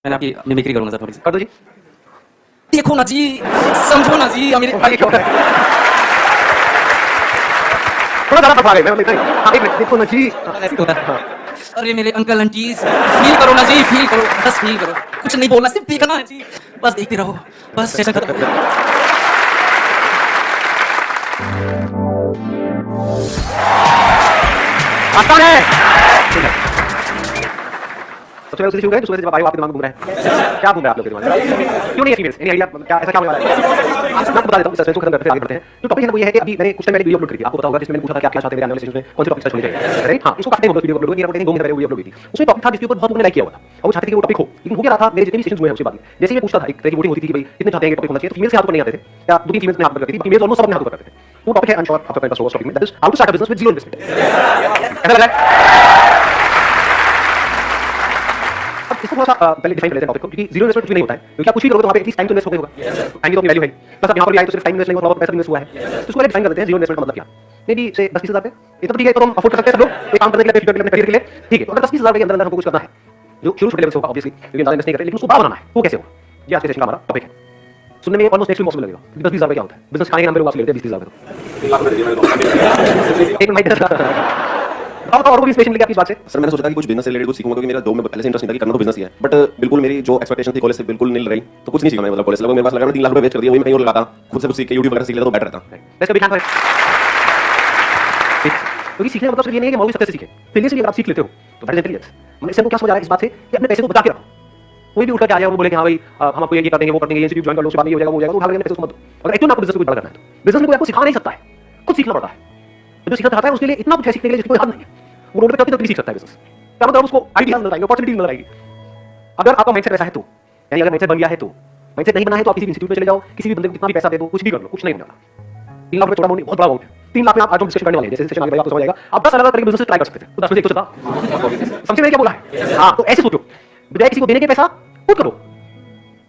मैंने आपकी मिमिक्री करूंगा सर थोड़ी सी। कर दो जी। देखो ना जी, समझो ना जी, मेरे आगे क्या हो रहा है? थोड़ा ज़्यादा फंसा गए, मैं नहीं, हाँ, एक मिनट, देखो ना जी। ऐसे होता है। अरे मेरे अंकल आंटीज, फील करो ना जी, फील करो, बस फील करो, कुछ नहीं बोलना, सिर्फ देखना है जी, बस देखते रहो, बस सेशन खत्म हो गया। आसान है। ठीक है। सबसे पहले उसी से शुरू करें, तो सुबह से जब आए हो आपके दिमाग में घूम रहा है। क्या घूम रहा है आप लोग के दिमाग में? क्यों नहीं है फीमेल्स? एनी आइडिया क्या ऐसा क्या होने वाला है? मैं आपको बता देता हूँ, सस्पेंस को खत्म करते हैं, आगे बढ़ते हैं। जो टॉपिक है ना वो ये है कि अभी मैंने कुछ टाइम पहले वीडियो अपलोड करी थी, आपको पता होगा, जिसमें मैंने पूछा था कि आप क्या चाहते हैं मेरे आने वाले सेशंस में कौन सी टॉपिक सर्च होनी चाहिए, राइट? हाँ, इसको काटने को वीडियो अपलोड हुई, मेरा कहीं 2 महीने पहले वीडियो अपलोड हुई थी। उसमें टॉपिक था जिसके ऊपर बहुत लोगों ने लाइक किया हुआ था और वो चाहते थे कि वो टॉपिक हो, लेकिन हो क्या रहा था, मेरे जितने भी सेशंस हुए हैं उसके बाद में जैसे ही मैं पूछता था, एक तरह की वोटिंग होती थी कि भाई कितने चाहते हैं कि टॉपिक होना चाहिए, तो फीमेल्स के हाथ ऊपर नहीं आते थे या 2-3 फीमेल्स ने हाथ ऊपर करती थी, बाकी मेल्स ऑलमोस्ट सब अपने हाथ ऊपर करते थे। वो टॉपिक है, आई एम श्योर आपका इंटरेस्ट होगा उस टॉपिक में, that is how to start a business with zero investment. ऐसा लग रहा है? अब इसको थोड़ा सा पहले डिफाइन कर लेते हैं टॉपिक को, क्योंकि जीरो इन्वेस्टमेंट कुछ नहीं होता है, क्योंकि आप कुछ भी करोगे तो वहाँ पे एटलीस्ट टाइम तो इन्वेस्ट होगा, टाइम की तो अपनी वैल्यू है। बस अब यहाँ पर भी आए तो सिर्फ टाइम इन्वेस्ट नहीं हुआ, थोड़ा पैसा इन्वेस्ट हुआ है, तो इसको पहले डिफाइन कर देते हैं जीरो इन्वेस्टमेंट का मतलब क्या। मे बी से 10-20 हज़ार रुपए, इतना तो ठीक है, तो हम अफोर्ड कर सकते हैं सब लोग एक काम करने के लिए, फ्यूचर के लिए, अपने करियर के लिए, ठीक है। तो अगर 10-20 हज़ार रुपए के अंदर हमको कुछ करना है, जो शुरू छोटे लेवल से होगा ऑब्वियसली, क्योंकि ज़्यादा इन्वेस्ट नहीं करें, लेकिन उसको बड़ा बनाना है, वो कैसे होगा, ये आज के सेशन का हमारा टॉपिक है। सुनने में ऑलमोस्ट नेक्स्ट टू इम्पॉसिबल लगेगा, 10-20 हज़ार रुपए क्या होता है, बिजनेस खाने के नाम पे लोग आपसे लेते हैं 20-30 हज़ार रुपए। एक मिनट और भी इंस्पिरेशन लेके आपकी बात से। सर मैंने सोचा था कि कुछ बिजनेस से रिलेटेड कुछ सीखूंगा, क्योंकि मेरा जॉब में पहले से इंटरेस्ट नहीं था कि करना तो बिजनेस ही है, बट बिल्कुल मेरी जो एक्सपेक्टेशन थी कॉलेज से बिल्कुल नहीं रही, तो कुछ नहीं सीखा मैंने, मतलब कॉलेज लगभग मेरे पास लगा 3 लाख रुपए वेस्ट कर दिया, वही मैं कहीं और लगाता, खुद से कुछ सीख के यूट्यूब वगैरह सीख लेता तो बेटर रहता। Let's be thankful. क्योंकि सीखने का मतलब सिर्फ ये नहीं है कि मौजूद सक्सेस सीखे, फेलियर से भी अगर आप सीख लेते हो तो दैट इज इंटेलिजेंस। मतलब इससे हमको क्या समझ आ रहा है इस बात से कि अपने पैसे को बचा के रखो। कोई भी उठकर के आ जाए और बोले कि हां भाई हम आपको ये कर देंगे, वो कर देंगे, ये इंस्टीट्यूट ज्वाइन कर लो, उसके बाद ये हो जाएगा, वो हो जाएगा, तो उठा लेंगे पैसे उसको मत दो। अगर एक्चुअली आपको बिजनेस को बड़ा करना है तो बिजनेस में कोई आपको सिखा नहीं सकता है, खुद सीखना पड़ता है। जो सीखना चाहता है उसके लिए इतना कुछ है सीखने के लिए जिसकी कोई हद नहीं है, वो रोड पे चलते चलते सीख सकता है बिजनेस। क्या मतलब उसको आइडियाज नजर आएंगे, अपॉर्चुनिटीज नजर आएगी। अगर आपका माइंडसेट ऐसा है तो, यानी अगर माइंडसेट बन गया है तो, माइंडसेट नहीं बना है तो आप किसी भी इंस्टीट्यूट में चले जाओ, किसी भी बंदे को कितना भी पैसा दे दो, कुछ भी कर लो, कुछ नहीं होने वाला। 3 लाख रुपए छोटा अमाउंट, बहुत बड़ा अमाउंट है। 3 लाख में आप आज हम डिस्कशन करने वाले हैं, जैसे सेशन आगे बढ़ेगा आपको समझ आएगा। आप 10 अलग-अलग तरह के बिजनेस ट्राई कर सकते थे, तो 10 में से एक तो चला। समझे मैंने क्या बोला है? हां, तो ऐसे सोचो, बजाय किसी को देने के पैसा खुद करो।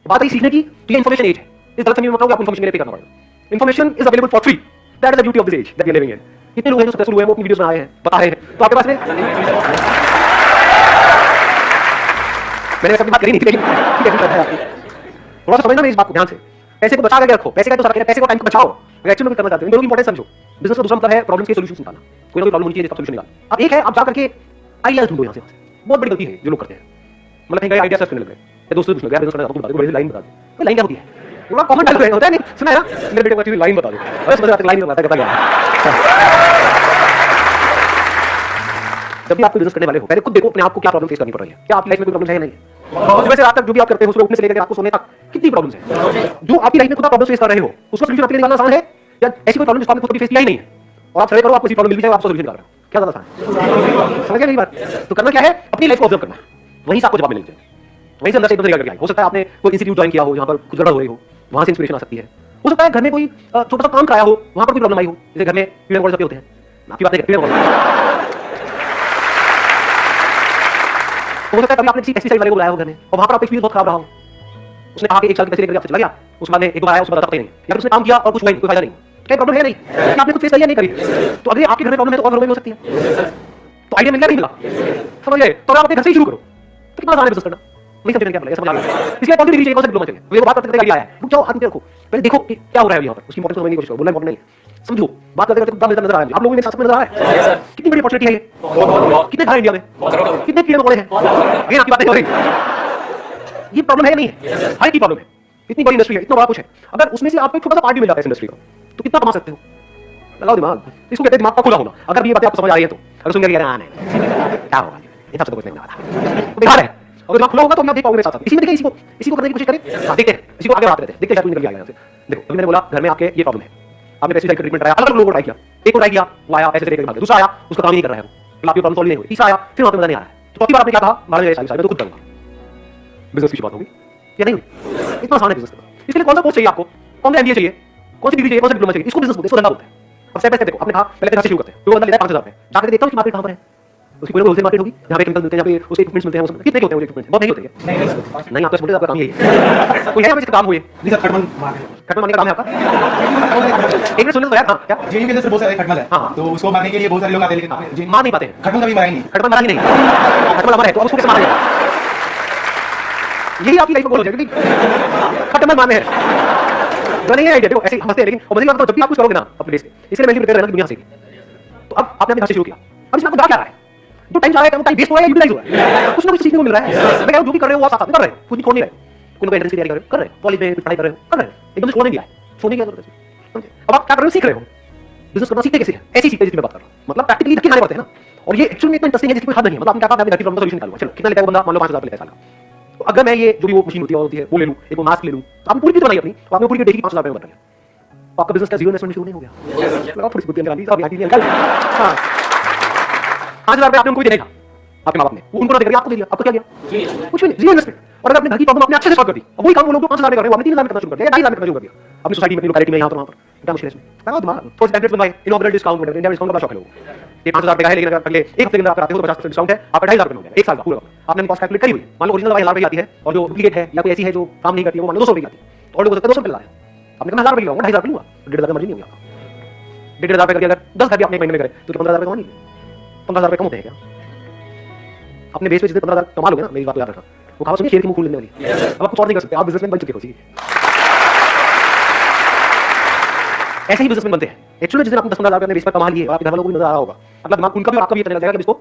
बात है सीखने की, तो ये इंफॉर्मेशन एज है। इस गलत फहमी में मत रहो कि आपको इंफॉर्मेशन के लिए पे करना पड़ेगा। Information is available for free, that is the beauty of this age that we are living in. कितने लोग हैं जो सक्सेसफुल हुए हैं, वो अपनी वीडियोस बना रहे हैं, बता रहे हैं, तो आपके पास में मैंने कभी बात करी नहीं थी, लेकिन ठीक है आपकी थोड़ा सा समझना मेरी इस बात को ध्यान से। पैसे को बचा करके रखो, पैसे का तो सारा पैसे को टाइम को बचाओ, अगर एक्चुअली में करना चाहते हो। इन दोनों की इंपॉर्टेंस समझो। बिजनेस का दूसरा मतलब है प्रॉब्लम्स के सॉल्यूशंस निकालना। कोई ना कोई प्रॉब्लम होनी चाहिए जिसका सॉल्यूशन निकाल। अब एक है आप जा करके आइडियाज ढूंढो, यहाँ से बहुत बड़ी गलती है जो लोग करते हैं। मतलब कहीं गए आइडिया सर्च करने लग गए, या दोस्तों से पूछने लगे बिजनेस करना, आपको बता दो, बड़ी लाइन बता दो। कोई लाइन क्या होती है, पूरा कमेंट डाल रहे होता है, नहीं सुना है ना, मेरे बेटे को अच्छी लाइन बता दो, अरे समझ आते लाइन बताता है, कहता क्या। जब भी आप बिजनेस करने वाले हो, पहले खुद देखो अपने आप को क्या प्रॉब्लम फेस करनी पड़ रही है, क्या आपकी लाइफ में कोई प्रॉब्लम है या नहीं। सुबह से रात तक जो भी आप करते हो, सुबह उठने से लेकर रात को सोने तक कितनी प्रॉब्लम्स हैं जो आपकी लाइफ में खुद आप प्रॉब्लम फेस कर रहे हो, उसका सॉल्यूशन आपके लिए निकालना आसान है, या ऐसी कोई प्रॉब्लम जिसको आपने खुद कभी फेस किया ही नहीं है और आप सर्वे करो, आपको ऐसी प्रॉब्लम मिल जाए, आप सॉल्यूशन निकाल रहे हो, क्या ज्यादा आसान है? समझ गए मेरी बात? तो करना क्या है, अपनी लाइफ को ऑब्जर्व करना, वहीं से आपको जवाब मिलेंगे, वहीं से अंदर से एकदम निकल करके आए। हो सकता है आपने कोई इंस्टीट्यूट ज्वाइन किया हो जहाँ पर कुछ गड़बड़ हो रही हो, वहां से इंस्पिरेशन आ सकती है। हो सकता है घर में कोई छोटा सा काम कराया हो, वहां पर कोई प्रॉब्लम आई हो, जैसे घर में कीड़े मकोड़े सबके होते हैं, आपकी बात नहीं करते। हो सकता है कभी आपने किसी पेस्टिसाइड वाले को बुलाया हो घर में और वहां पर आपका एक्सपीरियंस बहुत खराब रहा हो, उसने कहा कि 1 साल के पैसे लेकर आपसे चला गया, उसके बाद एक बार आया, उसके बाद पता ही नहीं, या फिर उसने काम किया और कुछ हुआ नहीं, कोई फायदा नहीं, क्या प्रॉब्लम है नहीं, कि आपने कुछ फेस किया नहीं करी, तो अगर आपके घर में प्रॉब्लम है तो और घरों में भी हो सकती है। तो आइडिया मिल गया नहीं मिला, समझ गए? तो आप अपने घर से ही शुरू करो, तो कितना आसान है बिजनेस करना, नहीं समझने क्या बोला, समझ आ गया। इसलिए पॉजिटिव चाहिए, कॉन्सेप्ट बोलना चाहिए। वो बात करते आइडिया आया, रुक जाओ, हाथ नीचे रखो, पहले देखो कि क्या हो रहा है यहाँ पर, उसकी इंपॉर्टेंस समझने की कोशिश करो, बोलना इंपॉर्टेंट नहीं है, समझो। बात करते करते नजर आ रहा है, आप लोगों में साथ में नजर आ रहा है कितनी बड़ी अपॉर्चुनिटी है ये, कितने घर इंडिया में, कितने कीड़े मकोड़े हैं, ये आपकी बातें हो रही, ये प्रॉब्लम है नहीं है, हर की प्रॉब्लम है। इतनी बड़ी इंडस्ट्री है, इतना बड़ा कुछ है, अगर उसमें से आपको एक छोटा सा पार्ट भी मिल जाता है इस इंडस्ट्री का, तो कितना कमा सकते हो? लगाओ दिमाग, इसको कहते हैं दिमाग का खुला होना। अगर ये बातें आपको समझ आ रही है तो, अगर सुन के नहीं क्या होगा, ये सबसे कुछ नहीं होगा, तो बिहार है। अगर दिमाग खुला होगा तो हम देख पाओगे मेरे साथ। इसी में देखिए, इसी को करने की कोशिश करें। हाँ देखते हैं, इसी को आगे बात करते हैं, देखते हैं शायद निकल आएगा यहाँ से। देखो अभी मैंने बोला घर में आपके ये प्रॉब्लम है, आपने पेस्टिसाइड का ट्रीटमेंट कराया, अलग लोगों को ट्राई किया, एक को ट्राई किया, वो आया ऐसे करके भाग गया, दूसरा आया उसका काम ही नहीं कर रहा है, फिर आपकी प्रॉब्लम सॉल्व नहीं हुई, तीसरा आया फिर वहां पे मजा नहीं आ रहा है, तो चौथी बार आपने क्या कहा, मार साल में तो खुद करूंगा, बिजनेस की शुरुआत होगी या नहीं हुई? इतना आसान है बिजनेस करना। इसके लिए कौन सा कोर्स चाहिए आपको, कौन सा एमबीए चाहिए, कौन सी डिग्री चाहिए, कौन सा डिप्लोमा चाहिए, इसको बिजनेस बोलते हैं, इसको धंधा बोलते हैं। अब स्टेप बाय स्टेप देखो, आपने कहा पहले से शुरू करते हैं, जो बंदा लेता है 5,000 रुपए, जाकर देखता हूं कि मार्केट कहां पर है, उसकी कोई होलसेल मार्केट होगी जहां पे केमिकल मिलते हैं, जहां पे उसके इक्विपमेंट्स मिलते हैं, वो कितने के होते हैं, वो इक्विपमेंट्स बहुत नहीं होते हैं, नहीं आपका बोलते आपका काम यही है। कोई है यहाँ पे इसका काम हुए जी सर, खटमल मारने खटमल का काम है आपका? एक मिनट सुनिए तो यार, हाँ क्या जेयू के अंदर सर बहुत सारे खटमल है, हाँ। तो उसको मारने के लिए बहुत सारे लोग आते हैं, लेकिन मार नहीं पाते हैं, खटमल कभी मारा ही नहीं। खटमल मारा ही नहीं, खटमल हमारा है तो अब उसको कैसे मारा जाएगा? यही आपकी लाइफ में गोल हो जाएगा क्योंकि खत्म मान में है बनेंगे आइडिया देखो ऐसे हंसते हैं लेकिन और मजे की बात तो जब भी आप कुछ करोगे ना अपने बेस पे इसलिए मैं प्रिपेयर रहना दुनिया से तो अब आपने अपने घर से शुरू किया अब इसमें आपको गा क्या रहा है जो टाइम जा रहा है टाइम वेस्ट हो रहा है यूटिलाइज हो रहा है कुछ ना कुछ सीखने को मिल रहा है मैं कह रहा हूं जो भी कर रहे हो आप साथ में कर रहे हो कुछ नहीं छोड़ नहीं रहे कोई एंट्रेंस की तैयारी कर रहे हो कॉलेज में पढ़ाई कर रहे हो कर रहे हो एकदम से छोड़ नहीं दिया है छोड़ने की जरूरत है समझे अब आप क्या कर रहे हो सीख रहे हो बिजनेस करना सीखते कैसे हैं ऐसी सीखते जिसकी मैं बात कर रहा हूं मतलब प्रैक्टिकली धक्के खाने पड़ते हैं ना और ये एक्चुअली में इतना इंटरेस्टिंग है जिसकी कोई हद नहीं है मतलब आपने क्या कहा मैं 30 सोल्यूशन निकालूंगा चलो कितना लेता है वो बंदा मान लो 5000 रुपए लेता है साल का तो अगर मैं ये जो भी वो मशीन होती है वो ले लूं एक वो मास्क ले लूं तो आपने पूरी किट बनाई अपनी तो आपने पूरी किट देखी 5000 रुपए में बन गया तो आपका बिजनेस का जीरो इन्वेस्टमेंट शुरू नहीं हो गया लगाओ थोड़ी सी बुद्धि अंदर आनी सब यहाँ की निकल हां 5000 रुपए आपने उनको भी देने का आपके मां बाप ने उनको ना देकर आपको दे दिया आपको क्या दिया कुछ भी नहीं जीरो इन्वेस्टमेंट और अगर अपने घर की प्रॉब्लम अपने अच्छे से सॉल्व कर दी और वही काम वो लोग 5000 में कर रहे हो आपने 3000 में करना शुरू कर दिया 2500 में करना शुरू कर दिया अपनी सोसाइटी में लोकेलिटी में यहां पर वहां पर क्या मुश्किल है इसमें लगाओ दिमाग थोड़े टेम्पलेट्स बनवाए इनॉग्रेट डिस्काउंट वगैरह इंडिया डिस्काउंट का बड़ा शौक है लोगों ये 5000 रुपए का है लेकिन अगर अगले एक हफ्ते के अंदर आप कराते हो तो 50% डिस्काउंट है आप 2500 रुपए हो गया एक साल का पूरा आपने कॉस्ट कैलकुलेट करी हुई मान लो ओरिजिनल दवाई 1000 रुपए की आती है और जो डुप्लीकेट है या कोई ऐसी है जो काम नहीं करती है वो मान लो 200 रुपए की आती है और लोगों को 200 रुपए लगा है आपने कहा 1000 रुपए की लूंगा 2500 रुपए लूंगा 1500 का मार्जिन नहीं होगा 1500 रुपए करके अगर 10 घर भी आपने एक महीने में करे तो 15000 रुपए कमा नहीं 15000 रुपए कम होते हैं क्या अपने बेस पे जितने 15000 कमा लोगे ना मेरी बात याद रखना वो कहावत सुनिए शेर की मुंह खोल लेने वाली अब आप कुछ और नहीं कर सकते आप बिजनेसमैन बन चुके हो सीधे ऐसे ही बिजनेसमैन बनते हैं एक्चुअली जिस दिन आपने 10-15 हजार अपने बेस पर कमा लिए और आपके घर वालों को भी नजर आ रहा होगा मतलब दिमाग उनका भी और आपका भी चलने लग जाएगा कि इसको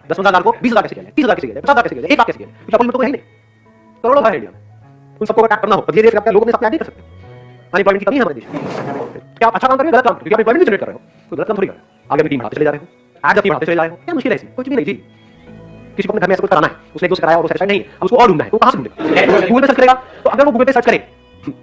10-15 हजार को 20,000 कैसे किया 30,000 कैसे किया 50,000 कैसे किया 1 लाख कैसे किया क्योंकि अपने में तो कोई है नहीं करोड़ों है इंडिया में उन सबको अटैक करना हो धीरे धीरे आपके लोगों ने सप्लाई नहीं कर सकते अनएम्प्लॉयमेंट की कमी है हमारे देश में क्या आप अच्छा काम कर रहे हो गलत काम क्योंकि आप एम्प्लॉयमेंट जनरेट कर रहे हो तो गलत काम थोड़ी कर रहे हो आगे अपनी टीम बढ़ाते चले जा रहे हो आज अपनी बढ़ाते चले जा रहे हो क्या मुश्किल है इसमें कुछ भी नहीं जी किसी को अपने घर में ऐसा कुछ कराना है उसने एक दो से कराया और वो सेटिस्फाइड नहीं है अब उसको और ढूंढना है तो कहां से ढूंढेगा गूगल पे सर्च करेगा तो अगर वो गूगल पे सर्च करे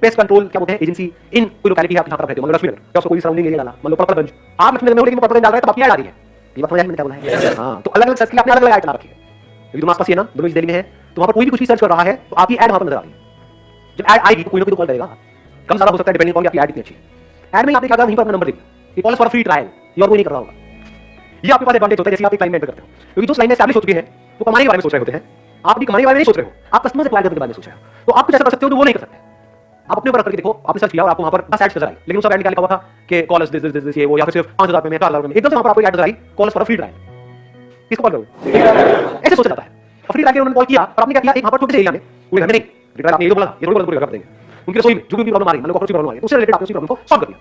पेस्ट कंट्रोल क्या बोलते हैं एजेंसी इन कोई लोकेलिटी है आप जहां पर रहते हो मतलब लक्ष्मी नगर क्या उसको कोई सराउंडिंग एरिया डाला मतलब पड़पड़गंज आप लक्ष्मी नगर में हो लेकिन पड़पड़गंज डाल रहे हैं तो आपकी ऐड आ रही है ये बात समझ में क्या बोला है हां तो अलग अलग सर्च के लिए आपने अलग अलग ऐड चला रखी है क्योंकि तुम आसपास ही है ना दोनों दिल्ली में है तो वहां पर कोई भी कुछ भी सर्च कर रहा है तो आपकी ऐड वहां पर नजर आ रही है जब ऐड आएगी तो कोई ना कोई तो कॉल करेगा कम ज्यादा हो सकता है डिपेंडिंग ऑन आपकी ऐड कितनी अच्छी है ऐड में आपने क्या कहा वहीं पर अपना नंबर दे दिया ये कॉल फॉर फ्री ट्रायल ये और कोई नहीं कर रहा होगा ये आपके पास एडवांटेज होता है जैसे आप एक क्लाइंट करते हो क्योंकि जो क्लाइंट एस्टैब्लिश हो चुके हैं वो कमाने के बारे में सोच रहे होते हैं आप भी कमाने के बारे में नहीं सोच रहे हो आप कस्टमर से एक्वायर करने के बारे में सोच रहे हो तो आप कुछ ऐसा कर सकते हो जो वो नहीं कर सकते आप अपने ऊपर करके देखो आपने सर्च किया और आपको वहां पर 10 एड्स नजर आई लेकिन उस सब ऐड में क्या लिखा हुआ था कि कॉल अस दिस ये वो या फिर सिर्फ 5000 रुपए में 4000 रुपए में एकदम से वहां पर आपको ऐड नजर I call for free trial किसको कॉल करोगे ऐसे सोचा जाता है और फ्री ट्रायल के उन्होंने कॉल किया और आपने क्या किया एक वहां पर छोटे से एरिया में पूरे घर में नहीं ट्रायल आपने ये बोला ये थोड़ी बोला कर देंगे उनकी रसोई में जो भी प्रॉब्लम आ रही है मतलब कॉर्पोरेट प्रॉब्लम आ रही है उससे रिलेटेड आपने उस प्रॉब्लम को सॉल्व कर दिया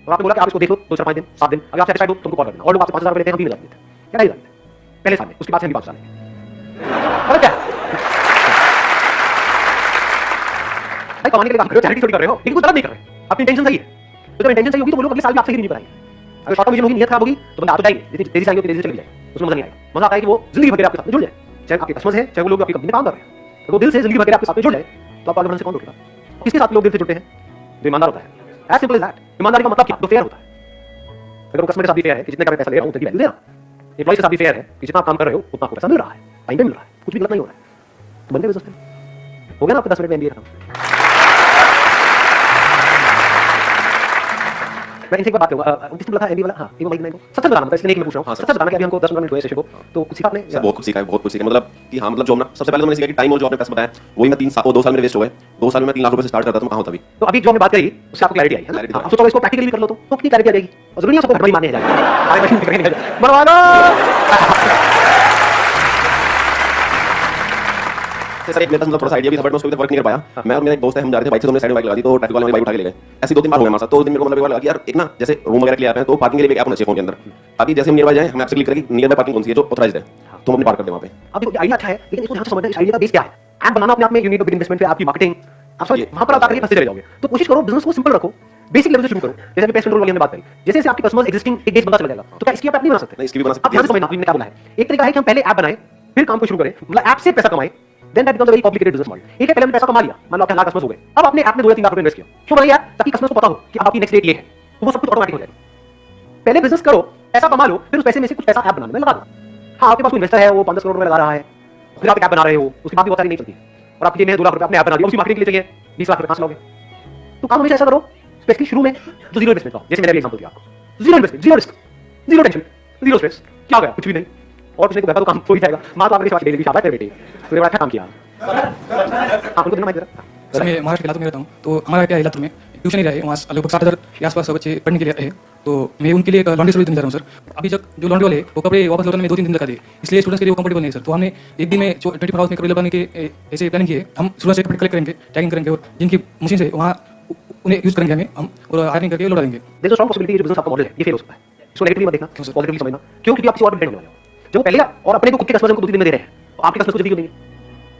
और आपने बोला कि आप इसको देखो 2-4-5 दिन 7 दिन अगर आप सैटिस्फाइड हो तुमको कॉल कर देना और लोग आपसे 5000 रुपए लेते हैं हम 3000 लेते हैं क्या नहीं पहले साल में उसके बाद से हम 5 साल में और क्या भाई कमाने के लिए काम कर रहे हो चैरिटी थोड़ी कर रहे हो लेकिन कुछ गलत नहीं कर रहे आपकी इंटेंशन सही है तो जब इंटेंशन सही होगी तो वो लोग अगले साल भी आपसे ही नहीं कराएंगे अगर शॉर्ट में होगी नियत खराब होगी तो बंदा आ तो जाएगी तेजी से आएगी तेजी से चली जाएगी उसमें मजा नहीं आएगा मजा आता है कि वो जिंदगी भर आपके साथ जुड़ जाए चाहे आपके कस्टमर्स हैं चाहे वो लोग आपकी कंपनी में काम कर रहे हैं तो वो दिल से जिंदगी भर आपके साथ जुड़ जाए तो आप आगे बढ़ने से कौन रोकेगा किसके साथ लोग दिल से जुड़ते हैं जो ईमानदार होता है एज सिंपल एज दैट ईमानदारी का मतलब क्या तो फेयर होता है अगर वो कस्टमर के साथ भी फेयर है कि जितने का मैं पैसा ले रहा हूं उतनी वैल्यू देना एम्प्लॉय के साथ भी फेयर है कि जितना आप काम कर रहे हो उतना आपको पैसा मिल रहा है टाइम पे मिल रहा है कुछ भी गलत नहीं हो रहा है तो बनते बिजनेस हो गया ना आपके 10 मिनट में एमबीए खत्म मैं इनसे एक बात करूंगा किसने बोला था एमबीए वाला हां एक माइक नहीं सच बताना मतलब इसलिए नहीं मैं पूछ रहा हूं सच बताना कि अभी हमको 10 मिनट हुए सेशन को तो कुछ सीखा आपने सर बहुत कुछ सीखा मतलब कि हाँ मतलब जो हमने सबसे पहले तो मैंने सीखा कि टाइम और जो आपने पैसा बताया वही मैं 2 साल में वेस्ट हो गए 2 साल में मैं 3 लाख रुपए से स्टार्ट करता तो मैं कहां होता अभी तो अभी जो हमने बात करी उससे आपको क्लैरिटी आई है ना आप सोचो इसको प्रैक्टिकली भी कर लो तो कितनी क्लैरिटी आ जाएगी और जरूरी है सबको घटना ही मानने जाएगा हमारे मशीन पे करेंगे मरवाना सर एक मेरे पास मतलब थोड़ा सा आइडिया भी था बट मैं उसको वर्क नहीं कर पाया मैं और मेरा एक दोस्त है हम जा रहे थे बाइक से हमने साइड में बाइक लगा दी तो ट्रैफिक वाले बाइक उठा के ले गए ऐसे 2-3 बार हो गया हमारे साथ तो दिन मेरे को मतलब एक बार लगा कि यार एक ना जैसे रूम वगैरह के लिए आते हैं तो पार्किंग के लिए एक ऐप होना चाहिए फोन के अंदर अभी जैसे हम नियर बाय जाए हम ऐप से क्लिक करेंगे नियर बाय पार्किंग कौन सी है जो ऑथराइज्ड है तो हम अपनी पार्क कर दें वहां पे अब देखो आइडिया अच्छा है लेकिन इसको ध्यान से समझना इस आइडिया का बेस क्या है ऐप बनाना अपने आप में यूनिट बिग इन्वेस्टमेंट पे आपकी मार्केटिंग आप समझ वहां पर आप आकर फंसे रह जाओगे तो कोशिश करो बिजनेस को सिंपल रखो बेसिक लेवल से शुरू करो जैसे पेस्ट कंट्रोल वाली हमने बात करी जैसे जैसे आपके कस्टमर्स एग्जिस्टिंग एक बेस बंदा चला जाएगा तो क्या इसकी आप नहीं बना सकते नहीं इसकी भी बना सकते आप ध्यान से समझना आपने क्या बोला है एक तरीका है कि हम पहले ऐप बनाएं फिर काम को शुरू करें मतलब ऐप से पैसा कमाएं then that becomes a very complicated business model एक है पहले हमने पैसा कमा लिया मान लो आपके लाख कस्टमर्स हो गए अब आपने ऐप में 2 या 3 लाख रुपए इन्वेस्ट किया क्यों बनाया ताकि कस्टमर्स को पता हो कि आपकी नेक्स्ट डेट ये है तो वो सब कुछ ऑटोमेटिक हो जाएगा पहले बिजनेस करो पैसा कमा लो फिर उस पैसे में से कुछ पैसा ऐप बनाने में लगा दो हां आपके पास कोई इन्वेस्टर है वो 5 करोड़ रुपए लगा रहा है फिर आप एक ऐप बना रहे हो उसके बाद भी बहुत सारी नहीं चलती और आपकी जेब में 2 लाख रुपए आपने ऐप बना दिया उसकी मार्केटिंग के लिए चाहिए 20 लाख रुपए कहां से लोगे तो काम हमेशा ऐसा करो स्पेशली शुरू में जो जीरो इन्वेस्टमेंट का जैसे मैंने अभी एग्जांपल दिया आपको zero investment zero risk zero tension zero stress क्या हो गया कुछ भी नहीं और कुछ नहीं तो काम हो ही जाएगा मां तो आपके साथ शाबाश तेरे बेटे तूने बड़ा अच्छा काम किया हां उनको देना माइक जरा सर मैं महाराष्ट्र के इलाके में रहता हूँ तो हमारा क्या इलाके में ट्यूशन ही रहा है वहाँ लगभग 60,000 के आसपास बच्चे पढ़ने के लिए आए तो मैं उनके लिए एक लॉन्ड्री सर्विस देने जा रहा हूँ सर। अभी जब जो लॉन्ड्री वाले वो कपड़े वापस लौटाने में 2-3 दिन लगा दिए, इसलिए स्टूडेंट्स के लिए वो कंफर्टेबल नहीं है सर। तो हमने एक दिन में 24 आवर्स में कपड़े लौटाने के ऐसे प्लानिंग किए। हम स्टूडेंट्स से कपड़े कलेक्ट करेंगे, टैगिंग करेंगे और जिनकी मशीन से वहाँ उन्हें यूज़ करेंगे हम और आयरनिंग करके लौटा देंगे। देखो स्ट्रॉन्ग पॉसिबिलिटी जो बिजनेस आपका मॉडल है ये फेल हो सकता है। इसको नेगेटिवली मत देखना, पॉजिटिवली समझना। क्यों? क्योंकि आप किसी और पे डिपेंड होने वाले हो। जब वो पहले और अपने को खुद के कस्टमर्स को 2-3 दिन में दे रहे हैं, तो आपके कस्टमर्स को जल्दी क्यों देंगे?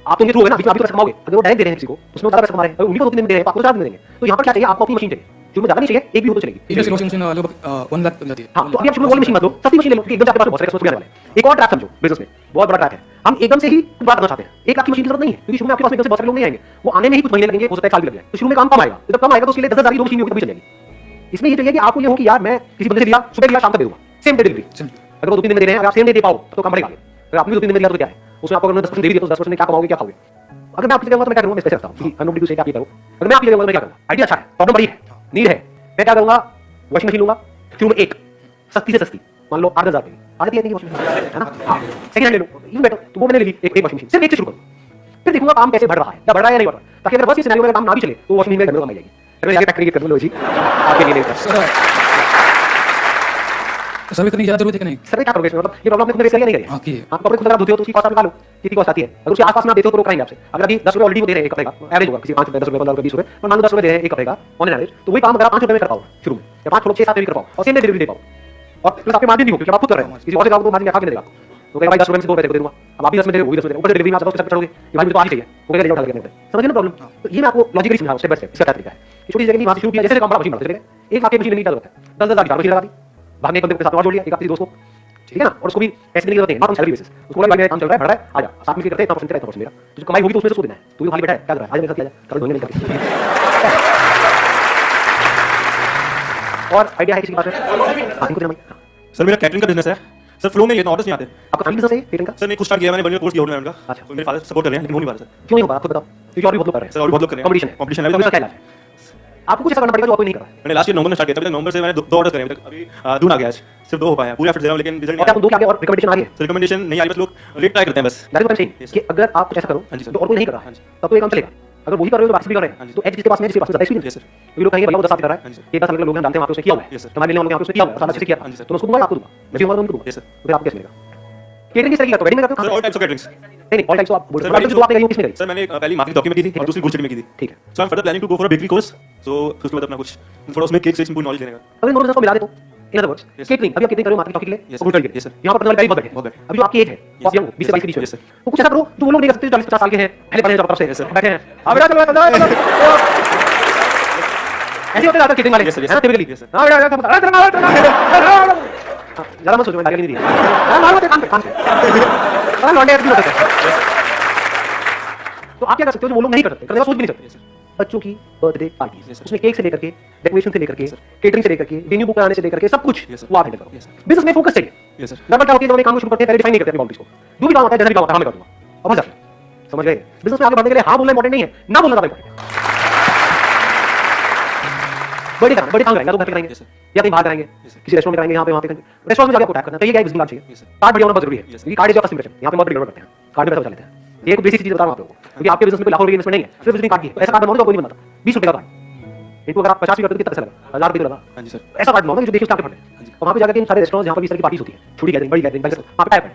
आप तो ये थ्रू है ना, बीच में आप भी पैसा कमाओगे। अगर वो डायरेक्ट दे रहे हैं किसी को, उसमें ज्यादा पैसा कमा रहे हैं, उन्हीं को 2-3 दिन में दे रहे हैं, आपको 4 दिन में देंगे। तो यहाँ पर क्या चाहिए? आपको अपनी मशीन चाहिए, जो में ज्यादा नहीं चाहिए, एक भी हो तो चलेगी। इंडस्ट्री वॉशिंग मशीन लगभग 1 लाख बन जाती है। हाँ, तो अभी आप शुरू में मशीन मत लो, सस्ती मशीन ले लो, क्योंकि एकदम से आपके पास बहुत सारे कस्टमर्स आने वाले हैं। एक और ट्रैक समझो बिजनेस में, बहुत बड़ा ट्रैक है। हम एकदम से ही कुछ बात करना चाहते हैं, 1 लाख की मशीन की जरूरत नहीं है, क्योंकि शुरू में आपके पास एकदम से बहुत सारे लोग नहीं आएंगे। वो आने में ही कुछ महीने लगेंगे, हो सकता है 1 साल भी लग जाए। तो शुरू में काम कम आएगा, जब कम आएगा तो उसके लिए 10,000 की 2 मशीन होगी तभी चलेगी। इसमें ये चाहिए कि आपको ये हो कि यार मैं किसी बंदे से लिया, सुबह लिया, शाम तक दे दूंगा, सेम डे डिलीवरी। अगर वो 2-3 दिन में दे रहे हैं, अगर आप सेम डे दे पाओ तो काम बढ़ेगा। अगर आपने 2-3 दिन में दिया तो क्या है, उसमें आपको अगर 10% दे भी दिया तो 10% क्या कमाओगे, क्या खाओगे? अगर मैं आपसे कहूंगा तो मैं क्या करूंगा? मैं स्पेशल रखता हूं, नोबडी टू से आप ये करो। अगर मैं आपकी जगह होता मैं क्या करूंगा? आइडिया अच्छा है, प्रॉब्लम बड़ी है, नीड है। मैं क्या करूंगा? वॉशिंग मशीन लूंगा, शुरू में एक सस्ती से सस्ती, मान लो 8,000 की आती है नहीं वॉशिंग मशीन, है ना? सेकंड हैंड ले लो, इवन बेटर। तो वो मैंने ले ली एक वॉशिंग मशीन, सिर्फ एक से शुरू करो, फिर देखूंगा काम कैसे बढ़ रहा है, या बढ़ रहा है या नहीं बढ़ रहा है। ताकि अगर वर्स्ट सिनेरियो में काम ना भी चले तो वॉशिंग मशीन में कमाई जाएगी। मैं जाके फैक्ट्री कर लूंगा जी, आपके लिए नहीं। सर्वे करने की ज़्यादा जरूरत है कि नहीं? सर क्या करोगे इसमें? मतलब ये प्रॉब्लम आपने खुद फेस किया नहीं हाँ, करिए। किए। आप कपड़े खुद अगर धोते हो तो उसकी कॉस्ट आप निकालो, कितनी कॉस्ट आती है। अगर उसके आसपास में आप देते हो तो रोक रहेंगे आपसे। अगर अभी 10 रुपए ऑलरेडी वो दे रहे हैं एक कपड़े का, एवरेज होगा किसी 5 रुपए 10 रुपए 15 रुपए 20 रुपए, और मान लो 10 रुपए दे रहे हैं एक कपड़े का ऑन एवरेज, तो वही काम अगर आप 5 रुपए में कर पाओ शुरू में, या 5 6 7 में भी कर पाओ और सेम डे डिलीवरी दे पाओ, और प्लस आपके मार्जिन भी हो, क्योंकि आप खुद कर रहे हो। किसी और से जाओगे तो मार्जिन खा के नहीं देगा। तो कहीं भाई 10 रुपए में से 2 रुपए दे दूंगा, अब आप भी 10 में दे रहे हो, वो भी 10 में दे रहे हो, ऊपर से डिलीवरी में आप 10 करोगे कि भाई मुझे तो आज ही चाहिए, वो कहेगा ले जाओ उठा के अपने। समझ गए ना प्रॉब्लम? तो ये मैं आपको लॉजिकली समझा स्टेप बाय स्टेप। इसका क्या तरीका है कि छोटी जगह नहीं वहां से शुरू किया, जैसे काम बड़ा मशीन बढ़ते चले गए। 1 लाख की मशीन लेने की जरूरत है, 10,000 की मशीन लगा दी, भागने के बंदे के साथ और जोड़ लिया, एक आपके दोस्त को, ठीक है ना? और उसको भी पैसे देने की जरूरत नहीं, नॉट ऑन सैलरी बेसिस। उसको बोला भाई काम चल रहा है, बढ़ रहा है, आ जा, साथ में करते हैं, इतना परसेंट तेरा, इतना परसेंट मेरा, जो कमाई होगी तो उसमें से उसको देना है। तू भी खाली बैठा है, क्या कर रहा है? आज मेरे साथ किया जा, कल दोनों नहीं करते। और आइडिया है किसी के पास? हां, इनको देना भाई। सर मेरा कैटरिंग का बिजनेस है सर, फ्लो में ये ऑर्डर्स नहीं आते। आपका फैमिली बिजनेस है केटरिंग का? सर मैं कुछ स्टार्ट किया, मैंने बड़ी कोर्स किया होटल का। अच्छा। तो मेरे फादर सपोर्ट कर रहे हैं, लेकिन हो नहीं पा रहा सर। क्यों नहीं होगा आपको बताओ? क्योंकि और भी बहुत लोग कर रहे हैं सर और भी बहुत लोग कर रहे हैं, कंपटीशन है, कंपटीशन है। तो क्या इलाज है? आपको कुछ ऐसा करना पड़ेगा जो आपको नहीं कर रहा है। मैंने लास्ट ईयर नवंबर में स्टार्ट किया था, अभी तक नवंबर से मैंने 2 ऑर्डर्स करे हैं अभी तक। अभी जून आ गया, आज सिर्फ 2 हो पाए हैं। पूरा एफर्ट दे रहा हूं लेकिन रिजल्ट और नहीं आप दो क्या आगे और रिकमेंडेशन आ गई है? सर रिकमेंडेशन नहीं आ रही, बस लोग रेट ट्राई करते हैं बस। That is what I am saying कि अगर आप कुछ ऐसा करो हाँ जी सर। तो और कोई नहीं कर रहा हाँ है जी। तब तो ये काम चलेगा। अगर वही कर रहे हो तो बाकी भी कर रहे हाँ हैं जी। तो एज जिसके पास में जिसके पास ज्यादा एक्सपीरियंस यस सर। ये लोग कहेंगे भैया वो 10 साल कर रहा हाँ है, जी सर। ये 10 साल के लोग हैं जानते हैं, वहां पे उसने किया हुआ है, यस सर। तुम्हारे लिए वहां पे उसने किया हुआ है, सारा अच्छे से किया हाँ जी सर। तो मैं उसको दूंगा, आपको दूंगा, मैं भी दूंगा, यस सर। तो फिर आपको कैसे मिलेगा? केटरिंग किस तरह की करते हो? वेडिंग में करते हो? Sir all types of caterings. नहीं नहीं, ऑल टाइप्स आप बोल सर, रहे हो, जो आपने कही वो किसने करी? सर मैंने पहली मार्केटिंग डॉक्यूमेंट की थी और दूसरी गुड्स में की थी। ठीक है। So I am further planning to go for a bakery course. So उसके बाद अपना कुछ थोड़ा उसमें केक से पूरी नॉलेज देने का। अगर इन दोनों बिजनेस को मिला दे तो in other words Yes, sir. Catering, अभी आप केटरिंग कर रहे हो मार्केटिंग टॉपिक के लिए Yes, और गुड के लिए, Yes, sir. यहां पर करने वाले पहले बहुत बहुत बैठे बैठे। अभी जो आपकी एज है वो आप यंग 20 से 22 के बीच में Yes, sir. तो कुछ ऐसा करो जो वो लोग नहीं कर सकते, 40-50 साल के हैं, पहले पढ़े जॉब तरफ से Yes, sir. बैठे हैं। अब बेटा चलो चलो ऐसे होते जाते केटरिंग वाले Yes, sir, yes, है ना, sir. typically। Yes, sir. हां बेटा ज्यादा मत सोचो, मैं गाली नहीं दी है। हां मारो मत, काम पे हां लौंडे ऐसे होते हैं। तो आप क्या कर सकते हो जो वो लोग नहीं कर सकते, करने का सोच भी नहीं सकते? बच्चों की बर्थडे पार्टी, Yes, sir. उसमें केक से लेकर के डेकोरेशन से लेकर के केटरिंग से लेकर के वेन्यू बुक कराने से लेकर के सब कुछ Yes, sir. वो आप हैंडल करो। Yes, sir. बिजनेस में फोकस चाहिए। Yes sir. नंबर क्या होती है जब हम काम को शुरू करते हैं, पहले डिफाइन नहीं करते अपनी बाउंड्रीज को। जो भी काम होता है जैसा भी काम होता है मैं कर दूंगा, अब मजा समझ गए? बिजनेस में आगे बढ़ने के लिए हाँ बोलना इंपॉर्टेंट नहीं है, ना बोलना ज्यादा इंपॉर्टेंट है। बड़े काम कराएंगे तो घर पे कराएंगे Yes, sir. या कहीं बाहर कराएंगे, Yes, sir. किसी रेस्टोरेंट में कराएंगे, यहाँ पे वहाँ पे करेंगे। रेस्टोरेंट में जाके आपको टैग करना, तो ये क्या है बिजनेस चाहिए। Yes, sir. कार्ड बढ़िया होना बहुत जरूरी है, Yes, sir. क्योंकि card is your first impression. यहाँ पे बहुत बड़ी गड़बड़ करते हैं, कार्ड में पैसा बचा लेते हैं। ये एक बेसिक चीज बता रहा हूँ आपको, क्योंकि आपके बिजनेस में कोई लाखों रुपए की इन्वेस्टमेंट नहीं है, सिर्फ विजिटिंग कार्ड की है। तो ऐसा कार्ड बनवाओगे तो कोई नहीं बनता। 20 रुपए का कार्ड, इनको अगर आप 50 भी करते हो तो कितना पैसा लगा? 1000 रुपए लगा। हाँ जी सर। ऐसा कार्ड बनवाओगे जो देखिए उसके आपके फंड है। और वहाँ पे जाकर इन सारे रेस्टोरेंट जहाँ पर इस तरह की पार्टीज होती है, छोटी गैदरिंग, बड़ी गैदरिंग, वहाँ पे टाइप है।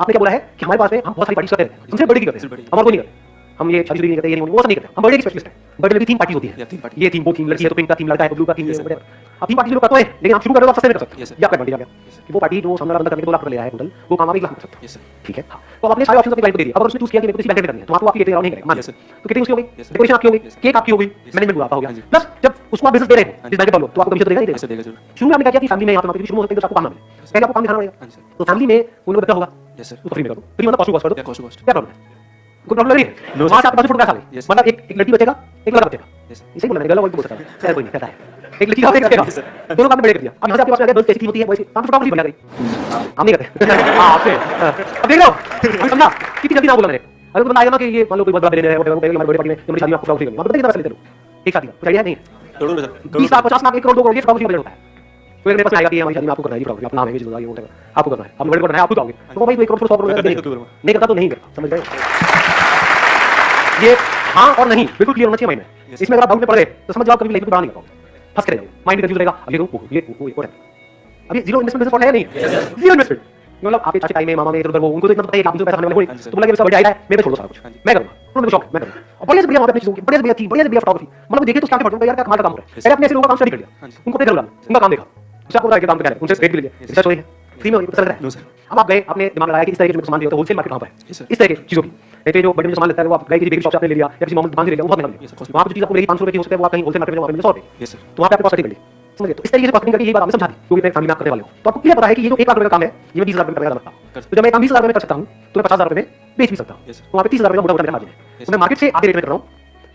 आपने क्या बोला है कि हमारे पास में हम बहुत सारी पार्टीज करते हैं, हमसे बड़ी की करते हैं, हम और कोई नहीं करते। हम ये शादी नहीं करते, ये नहीं, वो सब नहीं करते, हम बर्थडे की स्पेशलिस्ट हैं। बर्थडे में भी 3 पार्टीज होती है, Yeah, 3 parties. ये थीम, वो थीम, लड़की है तो पिंक का थीम, लड़का है तो ब्लू का थीम, Yes, sir. आप 3 पार्टीज लोग करते हैं, लेकिन आप शुरू कर रहे हो आप सस्ते में कर सकते Yes, हैं। sir. ये आपका एडवांटेज आ गया कि वो पार्टी जो सामने वाला बंदा करने के 2 लाख रुपए ले आया है टोटल, वो काम आप 1 लाख में कर सकते हो। Yes sir. ठीक है। हाँ, तो आपने सारे ऑप्शन अपने क्लाइंट को दे दिए। अब अगर उसने चूज किया कि मेरे को किसी बैंक में करनी है, तो आपको आपकी केटरिंग नहीं करेगा, मान Yes, sir. तो केटरिंग उसकी हो गई, Yes, sir. डेकोरेशन आपकी हो गई, Yes, sir. केक आपकी हो गई, sir. मैनेजमेंट आपका हो गया। हाँ जी। प्लस जब उसको आप बिजनेस दे रहे हो, हाँ जिस बैंक में बोलो, तो आपको कमीशन तो देगा ही यस सर, देगा। देगा जरूर। शुरू में आपने क्या किया कि फैमिली में यहाँ पे शुरू हो सकते हैं तो आपको काम ना मिले, पहले आपको काम दिखाना हाँ पड़ेगा। जी सर। तो फैमिली में उन लोगों का क्या होगा? Yes sir. तो फ्री में करो, फ्री मतलब कॉस्ट टू कॉस्ट कर दो। क्या कॉस्ट टू कॉस्ट? क्या प्रॉब्लम है? कोई प्रॉब्लम नहीं है? No, वहाँ sir. से आपके पास फोटो आ गई, Yes. मतलब एक लड़की बचेगा, एक लड़का बचेगा। Yes sir. इसे बोला मैंने, गलत बोल सकता है, खैर कोई नहीं, कहता है। एक लड़की का एक लड़के Yes, का, sir. दोनों काम में बड़े कर दिया। अब यहाँ से आपके पास में गर्ल्स कैसी होती है, वैसे काम फोटोग्राफी बना गई। हम नहीं करते। हाँ, आपसे अब देख लो, अभी समझा कितनी जल्दी ना बोला मैंने। अगर कोई बंदा आएगा ना कि ये मान लो कोई बहुत बड़ा बिलियनर है, वो हमारी बड़ी पार्टी में हमारी शादी में आपको फोटोग्राफी करनी है, मतलब कितना पैसा लेते हो एक शादी का? कुछ आइडिया नहीं है? करोड़ में सर। 20 लाख 50 लाख 1 करोड़ 2 करोड़ ये फोटोग्राफी बजट होता है। कोई मेरे पास आएगा कि हमारी शादी में आपको करना है, फोटोग्राफी अपना नाम है, ये चीज़ ये होता है, आपको करना है, आप बड़े करना है, आप खुद आओगे तो भाई 1 करोड़ 100 करोड़ नहीं करता तो नहीं करता, समझ गए? ये हाँ और नहीं बिल्कुल क्लियर होना चाहिए माइंड में। इसमें अगर आप डाउट में पड़ गए तो समझ जाओ कभी लाइफ में बढ़ा नहीं पाओगे। फंस के रह जाओगे, माइंड कंफ्यूज रहेगा, अब ये वो एक और है। अब ये जीरो इन्वेस्टमेंट बिजनेस मॉडल है नहीं, जीरो इन्वेस्टमेंट। मतलब आपके चाचा ताई में, मामा में, इधर उधर वो, उनको तो इतना पता है कि आप मुझे पैसा खाने वाले होंगे, तो बोला कि इसका बर्थडे आया है, मेरे पे छोड़ दो सारा कुछ, मैं करूंगा, उन्होंने मेरे को शौक है, मैं करूंगा। और बढ़िया से बढ़िया वहाँ पे अपनी चीजों की, बढ़िया से बढ़िया थी, बढ़िया से बढ़िया फोटोग्राफी, मतलब देखे तो उसके आगे बढ़ जाऊंगा यार, क्या कमाल का काम हो रहा है। पहले अपने ऐसे लोगों का काम स्टडी कर लिया, उनको अपने घर बुला, उनका काम देखा, उससे आपको पता है कि काम क्या है, उनसे रेट भी ले लिया, रिसर्च हो रही है, फ्री में हो रही है, पता लग रहा नो है। सर अब आप गए, आपने दिमाग लगाया कि इस तरह के सामान लिया, तो होलसेल मार्केट कहाँ पर है, Yes, sir. इस तरह की चीजों की, जैसे जो बड़े में सामान लेता है वो आप गए किसी बेकरी शॉप से आपने ले लिया, या किसी नॉर्मल दुकान से ले लिया, वो बहुत महंगा Yes, sir. मिलेगा। वहाँ पे जो चीज आपको मिलेगी 500 रुपए की हो सकता है, वो आप कहीं होलसेल मार्केट में वहाँ पे मिले 100 रुपए, यस सर तो वहाँ पे आपने कॉस्ट कर ली, समझ गए। तो इस तरीके से कॉस्टिंग करके ये बात आपने समझा दी, जो भी अपने फैमिली में आप करने वाले हो, तो आपको क्लियर पता है कि ये जो 1 लाख रुपए का काम है, ये मैं 20,000 रुपए में कर सकता हूँ। तो जब मैं काम 20,000 रुपए में कर सकता हूँ, तो मैं 50,000 रुपए में बेच भी सकता हूँ। Yes, sir. तो वहाँ पे 30,000 रुपए का मोटा मोटा मार्जिन है, तो मैं मार्केट से आधे रेट में कर रहा हूँ,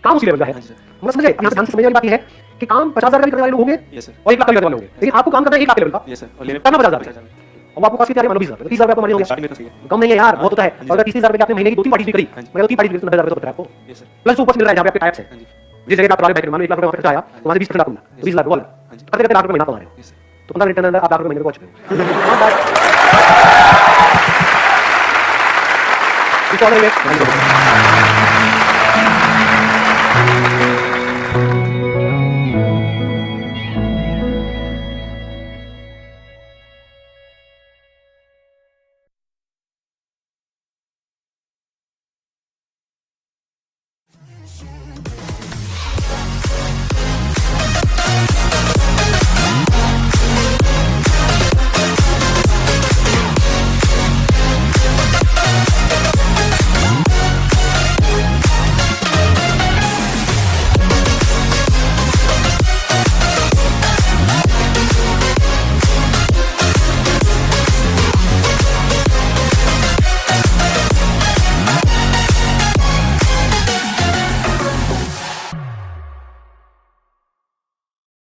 काम उसी लेवल का है। हाँ जी, सर। मतलब समझ गए, यहाँ से ध्यान से समझने वाली बात ये है कि काम 50,000 का भी करने वाले लोग होंगे यस सर और 1 लाख का भी करने वाले होंगे, लेकिन आपको काम करना है 1 लाख लेवल का, यस सर और लेने करना 50,000 है। और आपको कॉस्ट कितनी आ रही है, मान लो 20,000, 30,000 आपका मार्जिन हो गया, स्टार्टिंग में तो सही है कम नहीं है यार, बहुत होता है। हाँ जी, और अगर 30,000 रुपए की आपने महीने की 2-3 पार्टीज भी करी, हाँ जी। मैं 3 पार्टीज भी 90,000 रुपए तो पता है आपको, यस सर प्लस ऊपर से मिल रहा है जहाँ पे आपके टैक्स है। हाँ जी जिस जगह आप करवा रहे हो, मान लो 1 लाख रुपए खर्चा आया, तो वहाँ से 20% आपको मिला, तो 20,000 वो अलग, हाँ जी। करते करते लाख रुपए महीना कमा रहे हो, यस सर तो 15 मिनट के अंदर आप लाख रुपए महीने में पहुंच चुके हो। हाँ, बात इस ऑर्डर में